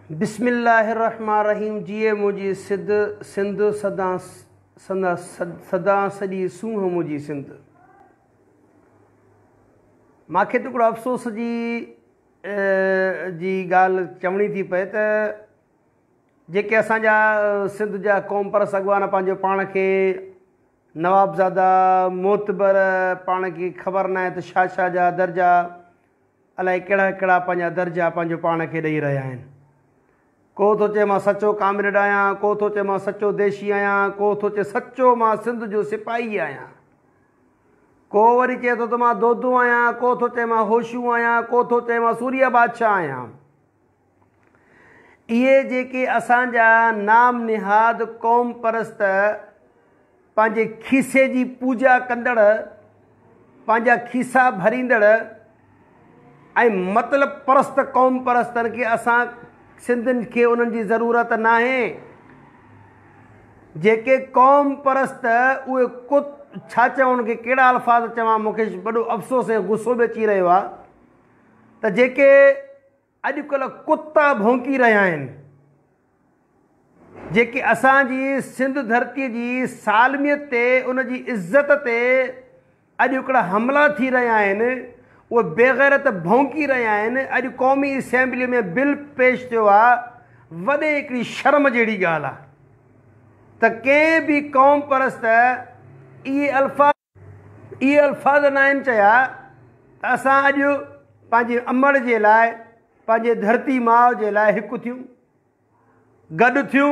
बिस्मिल्लाहिर्रहमानिर्रहीम। जिए मुझी सिंध सदा सॼी सूंह मुझी सिंध। मूंखे त हिकिड़ो अफ़सोस जी ॻाल्हि चवणी थी पए त जेके असांजा सिंध जा क़ौम परस्त अॻवान पंहिंजो पाण खे नवाबज़ादा मोतबर पाण खे ख़बर न आहे त छा जा दर्जा अलाए कहिड़ा कहिड़ा पंहिंजा दर्जा पंहिंजो पाण खे ॾेई रहिया आहिनि। को थो चए मां सचो कामिरेड आहियां, को थो चए मां सचो देशी आहियां, को थो चए सचो मां सिंध जो सिपाही आहियां, को वरी चए थो त मां दोदो आहियां, को थो चए मां होशू आहियां, को थो चए मां सूर्य बादशाह आहियां। इहे जेके असांजा नाम निहाद क़ौम परस्त पंहिंजे खीसे जी पूजा कंदड़, पंहिंजा खीसा भरींदड़ ऐं मतिलब परस्त क़ौम परस्तनि खे असां सिंधियुनि खे उन्हनि जी ज़रूरत न आहे। जेके क़ौम परस्त उहे छा चवां, उनखे कहिड़ा अल्फाज़ चवां, मूंखे वॾो अफ़सोस ऐं गुस्सो बि अची रहियो आहे त जेके अॼुकल्ह कुता भौंकी रहिया आहिनि, जेके असांजी सिंध धरतीअ जी सालमियत ते, उनजी इज़त ते अॼु हिकिड़ा हमला थी रहिया आहिनि, उहे बेग़ैरत भौंकी रहिया आहिनि। अॼु क़ौमी असेंबली में बिल पेश थियो आहे, वॾे हिकिड़ी शर्म जहिड़ी ॻाल्हि आहे त कंहिं बि क़ौम परस्त इहे अल्फाज़ न आहिनि चया त असां अॼु पंहिंजे अमड़ जे लाइ, पंहिंजे धरती माउ जे लाइ हिकु थियूं, गॾु थियूं,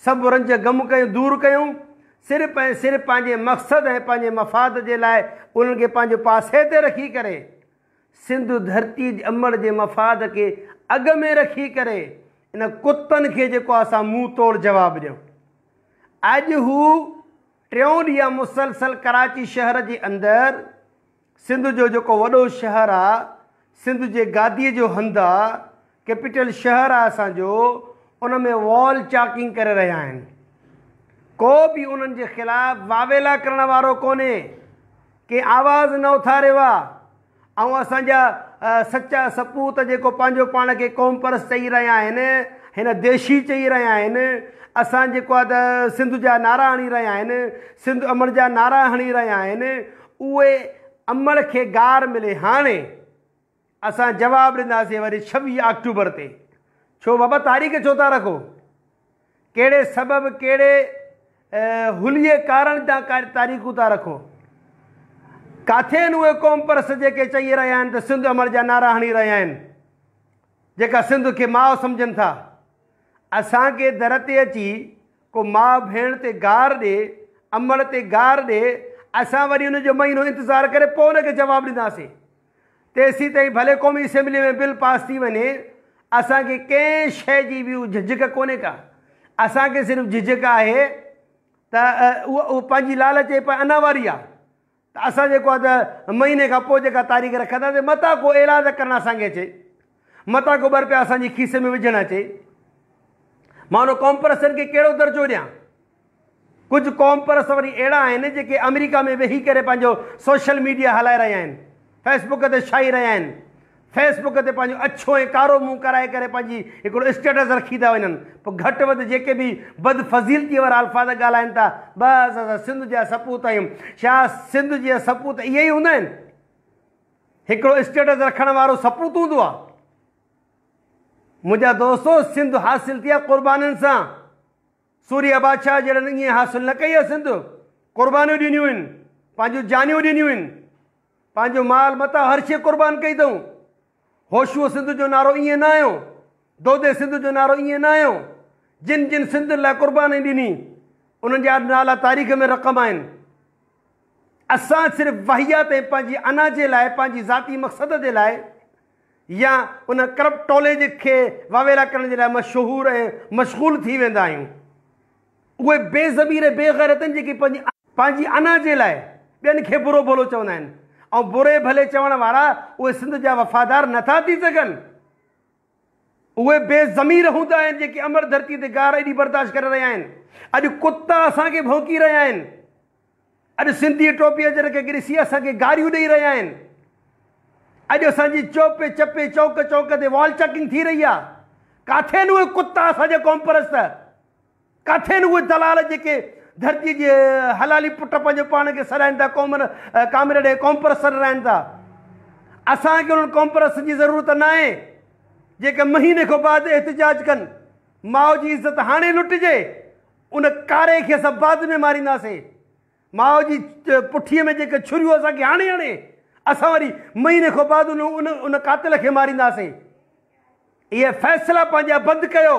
सभु रंज गम कयूं, दूरि कयूं, सिर्फ़ु ऐं सिर्फ़ु पंहिंजे मक़सदु ऐं पंहिंजे मफ़ाद जे लाइ उन्हनि खे पंहिंजे पासे ते रखी करे, सिंध धरती अमड़ जे मफ़ाद खे अॻ में रखी करे इन कुतनि खे जेको असां मुंहुं तोड़ जवाबु ॾियूं। अॼु हू 3 ॾींहं मुसलसल कराची शहर जे अंदरि, सिंध जो जेको वॾो शहरु आहे, सिंध जे गादीअ जो हंधु आहे, कैपिटल शहरु आहे असांजो, उन में वॉल चाकिंग करे रहिया आहिनि। को बि उन्हनि जे ख़िलाफ़ु वावेला करण वारो कोन्हे, कंहिं आवाज़ न उथारियो आहे। ऐं असांजा सचा सपूत जेको पंहिंजो पाण खे क़ौम परस्त चई रहिया आहिनि, हिन देशी चई रहिया आहिनि, असां जेको आहे त सिंध जा नारा हणी रहिया आहिनि, सिंध अमड़ जा नारा हणी रहिया आहिनि, उहे अमड़ खे गार मिले हाणे असां जवाबु ॾींदासीं वरी 26 अक्टूबर ते। छो बाबा तारीख़ छो था रखो? कहिड़े सबबु, कहिड़े हुलिये कारण तारीख़ूं था रखो? किथे आहिनि उहे क़ौम परस्त जेके चई रहिया आहिनि त सिंध अमड़ जा नारा हणी रहिया आहिनि, जेका सिंध खे माउ सम्झनि था? असांखे दर ते अची को माउ भेण ते गार ॾे, अमड़ ते गार ॾे, असां वरी उनजो महीनो इंतज़ारु करे पोइ उनखे जवाबु ॾींदासीं। तेसीं ताईं भले क़ौमी असेंबली में बिल पास थी वञे, असांखे कंहिं शइ जी बि झिझक कोन्हे का। असांखे सिर्फ़ु झिझक आहे त उहा पंहिंजी लालच जे अञा वारी आहे त असां जेको आहे त महीने खां पोइ जेका तारीख़ रखंदासीं, मथां को इलाज करणु असांखे अचे, मथां को 2 रुपया असांजी खीसे में विझणु अचे। मां उन क़ौम परस्तनि खे कहिड़ो दर्जो ॾियां? कुझु क़ौम परस्त वरी अहिड़ा आहिनि जेके अमेरिका में वेही करे पंहिंजो सोशल मीडिया हलाए रहिया आहिनि, फेसबुक ते छाई रहिया आहिनि, फेसबुक ते पंहिंजो अछो ऐं कारो मुंहुं कराए करे पंहिंजी हिकिड़ो स्टेटस रखी था वञनि। पोइ घटि वधि जेके बि बदफ़ज़ीलती वारा अल्फाज़ ॻाल्हाइनि था, बसि असां सिंध जा सपूत आहियूं। छा सिंध जा सपूत इहे ई हूंदा आहिनि? हिकिड़ो स्टेटस रखण वारो सपूत हूंदो आहे? मुंहिंजा दोस्तो, सिंध हासिलु थी आहे क़ुर्बानीनि सां। सूर्य बादशाह जहिड़नि ईअं हासिलु न कई आहे सिंध, क़ुर्बानियूं ॾिनियूं आहिनि, पंहिंजूं जानियूं ॾिनियूं आहिनि, पंहिंजो माल मथां हर शइ क़ुर्बान कई अथऊं। होशूअ सिंध जो नारो ईअं न आयो, दोदे सिंध जो नारो ईअं न आयो। जिन जिन सिंध लाइ क़ुर्बानी ॾिनी उन्हनि जा नाला तारीख़ में रक़म आहिनि। असां सिर्फ़ु वहियात ऐं पंहिंजी अना जे लाइ, पंहिंजी ज़ाती मक़सद जे लाइ, या उन करप्ट टोले खे वावेला करण जे लाइ मशहूरु ऐं मशगूल थी वेंदा आहियूं। उहे बेज़मीर बेग़ैरतनि जेके पंहिंजी अना जे लाइ ॿियनि खे बुरो भलो चवंदा आहिनि, ऐं बुरे भले चवण वारा उहे सिंध जा वफ़ादार नथा थी सघनि। उहे बेज़मीर हूंदा आहिनि जेके अमड़ धरती ते गार एॾी बर्दाश्त करे रहिया आहिनि। अॼु कुता असांखे भौंकी रहिया आहिनि, अॼु सिंधी टोपी अजर खे ॾिसी असांखे गारियूं ॾेई रहिया आहिनि। अॼु असांजी चोपे चपे चौक चौक ते वॉल चेकिंग थी रही आहे। किथे आहिनि उहे कुता असांजे क़ौम परस्त, किथे आहिनि उहे दलाल जेके धरती जे हलाली पुट पंहिंजो पाण खे सॾाइनि था, कामिरेड क़ौम परस्त रहनि था। असांखे उन्हनि क़ौम परस्त जी ज़रूरत न आहे जेके महीने खां बाद एहतिजाज कनि। माउ जी इज़त हाणे लुटिजे, उन कारे खे असां बाद में मारींदासीं। माउ जी पुठीअ में जेके छुरियूं असांखे हाणे हाणे, असां वरी महीने खां बाद उन कातिल खे मारींदासीं। इहे फ़ैसिला पंहिंजा बंदि कयो।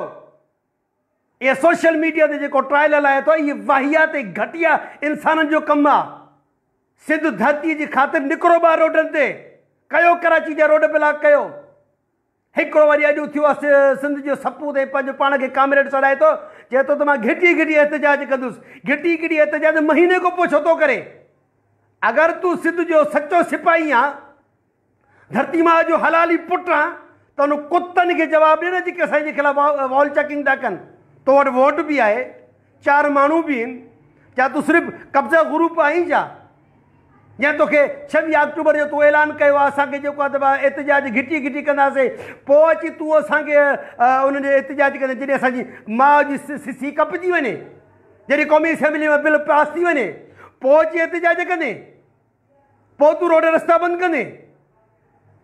इहे सोशल मीडिया ते जेको ट्रायल हलाए थो, इहे वाहियात घटिया इंसाननि जो कमु आहे। सिंध धरतीअ जी ख़ातिर निकिरो ॿार रोडनि ते, कयो कराची जा रोड ब्लॉक कयो। हिकिड़ो वरी अॼु थियो आहे सिंध जो सपूत ऐं पंहिंजो पाण खे कामरेड सॾाए थो, चए थो त मां घिटी घिटी एहतिजाज कंदुसि। घिटी घिटी एहतिजाज महीने खां पोइ छो थो करे? अगरि तूं सिंध जो सचो सिपाही आहे, धरती मां जो हलाली पुटु आहे, त उन कुतनि खे जवाबु ॾिए न जेके असांजे ख़िलाफ़ु वॉल चेकिंग था कनि। तो वटि वोट बि आहे, 4 माण्हू बि आहिनि, छा तूं सिर्फ़ु कब्ज़ा ग्रुप आहीं छा? या तोखे 26 अक्टूबर जो तूं ऐलान कयो आहे असांखे जेको आहे त एहतिजाज घिटी घिटी कंदासीं, पोइ अची तूं असांखे उनजो एहतिजाज कंदे जॾहिं असांजी माउ जी सिसी कपिजी वञे, जॾहिं क़ौमी असेंबली में बिल पास थी वञे, पोइ अची एहतिजाज कंदे, पोइ तूं रोड रस्ता बंदि कंदे।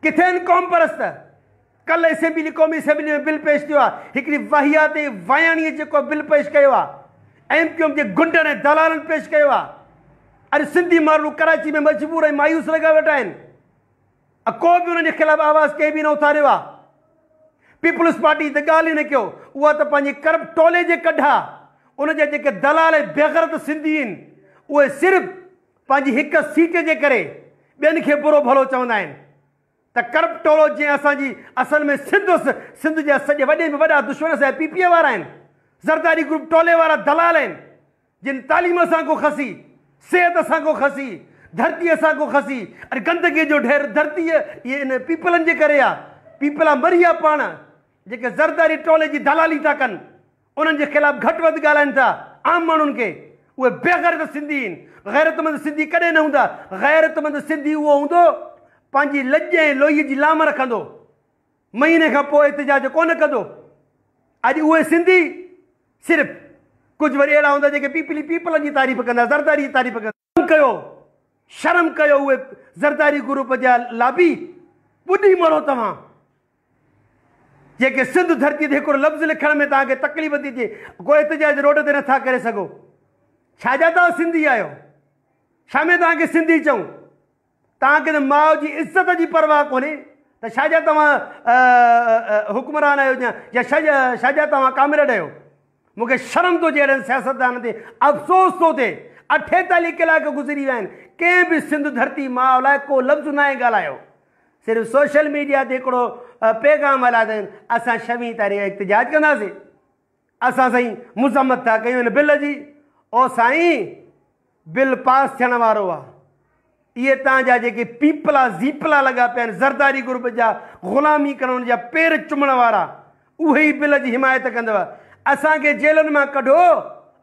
किथे आहिनि क़ौम परस्त? कल्ह क़ौमी असेंबली में बिल पेश थियो आहे, हिकिड़ी वाहियात वायाणीअ जेको बिल पेश कयो आहे, MQM जे गुंडनि ऐं दलालनि पेश कयो आहे। अरे सिंधी माण्हू कराची में मजबूर ऐं मायूस लॻा वेठा आहिनि। को बि उन्हनि जे ख़िलाफ़ु आवाज़ कंहिं बि न उथारियो आहे। पीपुल्स पार्टी त ॻाल्हि ई न कयो, उहा त पंहिंजी करब टोले जे कढा। उनजा जेके दलाल ऐं बेग़रत सिंधी आहिनि, उहे सिर्फ़ु पंहिंजी हिकु सीट जे करे ॿियनि खे बुरो भलो चवंदा आहिनि। त करब टोलो जीअं असांजी असल में सिंध जा सॼे वॾे में वॾा दुश्मन असांजा PPA वारा आहिनि, ज़रदारी ग्रुप टोले वारा दलाल आहिनि, जिन तालीम असां को खसी, सेहत असां को खसी, धरती असां को खसी। अरे गंदगी जो ढेर धरतीअ इहे इन पीपलनि जे करे आहे। पीपला मरी आहे पाण, जेके ज़रदारी टोले जी दलाली था कनि, उन्हनि जे ख़िलाफ़ु घटि वधि ॻाल्हाइनि था आम माण्हुनि खे। उहे बेग़ैरत सिंधी आहिनि। ग़ैरतमंद सिंधी कॾहिं न हूंदा। ग़ैरतमंद सिंधी उहो हूंदो पंहिंजी लॼ ऐं लोहीअ जी लाम रखंदो, महीने खां पोइ एहतिजाज कोन कंदो। अॼु उहे सिंधी सिर्फ़ु कुझु वरी अहिड़ा हूंदा जेके पीपलनि जी तारीफ़ कंदा, ज़रदारी जी तारीफ़ कंदा। शर्म कयो उहे ज़रदारी ग्रुप जा लाबी। ॿुधी मरो तव्हां, जेके सिंध धरती ते हिकिड़ो लफ़्ज़ लिखण में तव्हांखे तकलीफ़ थी थिए, को एहतिजाज रोड ते नथा करे सघो। छाजा तव्हां सिंधी आहियो? छा में तव्हांखे सिंधी चऊं? तव्हांखे त माउ जी इज़त जी परवाह कोन्हे त छाजा तव्हां हुक्मरान आहियो या छाजा तव्हां कामरेड आहियो? मूंखे शर्म थो अचे अहिड़नि सियासतदान ते, अफ़सोस थो थिए। 48 कलाक गुज़री विया आहिनि, कंहिं बि सिंध धरती माउ लाइ को लफ़्ज़ न आहे ॻाल्हायो। सिर्फ़ु सोशल मीडिया ते हिकिड़ो पैगाम हलाए अथनि, असां 26 तारीख़ एहतिजाज कंदासीं, असां साईं मुज़म्मत था कयूं हिन बिल जी। ओ साईं, बिल पास थियण वारो आहे। इहे तव्हांजा जेके पीपला ज़ीपला लॻा पिया आहिनि, ज़रदारी ग्रुप जा ग़ुलामी करण जा पेर चुमण वारा, उहे ई बिल जी हिमायत कंदव। असांखे जेलनि मां कढो,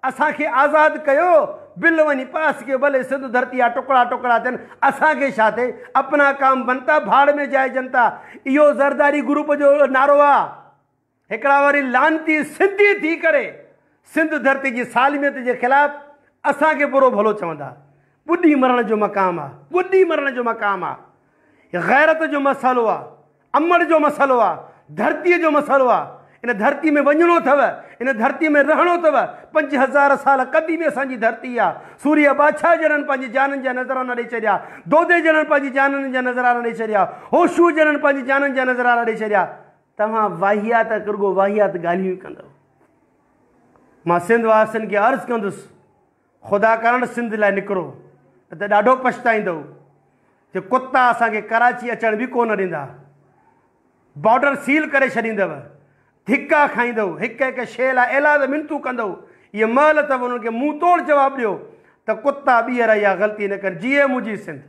असांखे आज़ादु कयो, बिल वञी पास कयो, भले सिंध धरती जा टुकड़ा टुकड़ा थियनि, असांखे छा थिए? अपना काम बनता, भाड़ में जाए जनता। इहो ज़रदारी ग्रुप जो नारो आहे। हिकिड़ा वरी लानती सिंधी थी करे सिंध धरती जी सालमियत जे ख़िलाफ़ु असांखे बुरो भलो चवंदा। ॿुधी मरण जो मक़ाम आहे, ॿुधी मरण जो मक़ाम आहे। ग़ैरत जो मसइलो आहे, अमड़ जो मसइलो आहे, धरतीअ जो मसइलो आहे। इन धरती में वञणो अथव, इन धरती में रहणो अथव। 5000 साल कदी में असांजी धरती आहे। सूर्य बादशाह जणनि पंहिंजी जाननि जा नज़राना ॾेई छॾिया, दोदे जणनि पंहिंजी जाननि जा नज़राना ॾेई छॾिया, होशू जणनि पंहिंजी जाननि जा नज़राना ॾेई छॾिया। तव्हां वाहियात रुगो वाहियात ॻाल्हियूं कंदव। मां सिंध वासियुनि खे अर्ज़ु कंदुसि, ख़ुदा करण सिंध लाइ निकिरो, न त ॾाढो पछताईंदव। जे कुता असांखे कराची अचण बि कोन ॾींदा, बॉर्डर सील करे छॾींदव, धिका खाईंदव, हिकु हिकु शइ लाइ एलाद मिनतूं कंदव। इहे महिल अथव, उन्हनि खे मुंहुं तोड़ जवाबु ॾियो त कुता ॿीहर इहा ग़लती न कनि। जीए मुंहिंजी सिंध।